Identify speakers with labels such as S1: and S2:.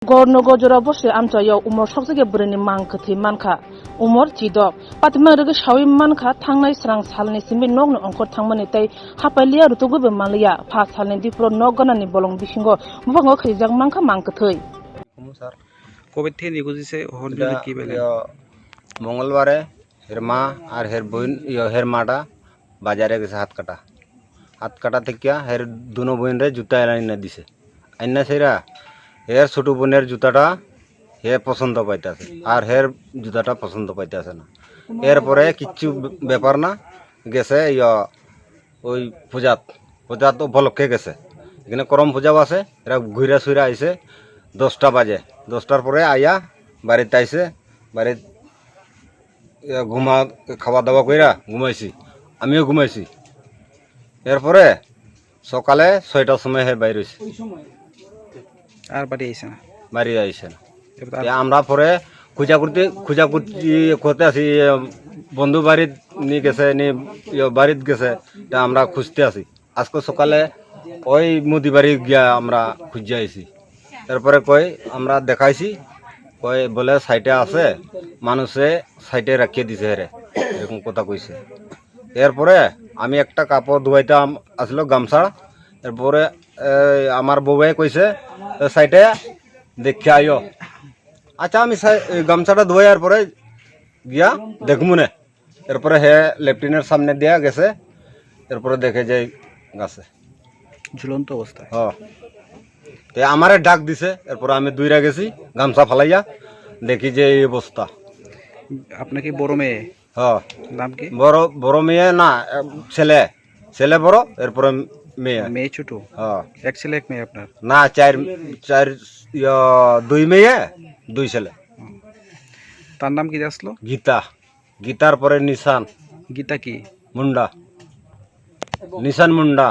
S1: Gournagar Jhora bose amcha yaw umor sakjage burani Mang Kwthwi Mankha umor chidok Patikha rege shawi Mankha thangnai srang salni simbi nogni ongkor thangmani tei hapailia rutugobe manliya pha salni dipro nogganani bolong bisingo bufango Kachijak Mankha Mang Kwthwi
S2: sir
S3: কবে থেকে নিখোঁজ হয়েছে হলদিলে কি বেলে
S2: মঙ্গলবারে হের মা আর হের বোন হের মাটা বাজারে গেছে হাত কাটা থেকে হের দুনো বোনরে জুতা এনে দিছে আইনা সেরা হের ছোট বোনের জুতাটা হে পছন্দ পাইতেছে আর হের জুতাটা পছন্দ পাইতেছে না এরপরে কিচ্ছু ব্যাপার না গেছে ওই পূজাত উপলক্ষে গেছে এখানে করম পূজাও আছে এরা ঘুরা সুইরা আইছে 10টা বাজে 10টার পরে আইয়া বাড়িতে আইছে বাড়িতে খাওয়া দাওয়া কইরা ঘুমাইছি আমিও ঘুমাইছি এরপরে সকালে 6টার সময় হে বাইরে হইছে
S3: আর বাড়ি আইছে না
S2: বাড়ি আইছে না আমরা পরে খুঁজতে আছি বন্ধু বাড়িতে নিয়ে গেছে বাড়িতে গেছে আমরা খুঁজতে আছি আজকে সকালে ওই মুদি বাড়ি গিয়া আমরা খুঁজে আইছি তারপরে কই আমরা দেখাইছি কই বলে সাইটে আছে মানুষে সাইটে রাখিয়ে দিছে হেরে এরকম কথা কইছে এরপরে আমি একটা কাপড় ধুয়াইতে আসলো গামছা এরপরে আমার বউয়ে কইছে সাইটে দেখে আইও আচ্ছা আমি গামছাটা ধোয়ার পরে গিয়া দেখবো না এরপরে হে লেফটিনের সামনে দিয়া গেছে এরপরে দেখে যে গাছে
S3: ঝুলন্ত অবস্থায়
S2: আমারে ডাক দিছে এরপরে আমি দুইরা গেছি গামছা ফালাইয়া দেখি যে এই অবস্থা
S3: আপনাকে বড় মেয়ে নাম কি
S2: বড় মেয়ে না ছেলে বড় এরপরে মেয়ে
S3: ছোট এক ছেলে এক মেয়ে আপনার
S2: না চার দুই মেয়ে দুই ছেলে
S3: তার নাম কি আসলো
S2: গীতার পরে নিশান
S3: গীতা কি
S2: মুন্ডা নিশান মুন্ডা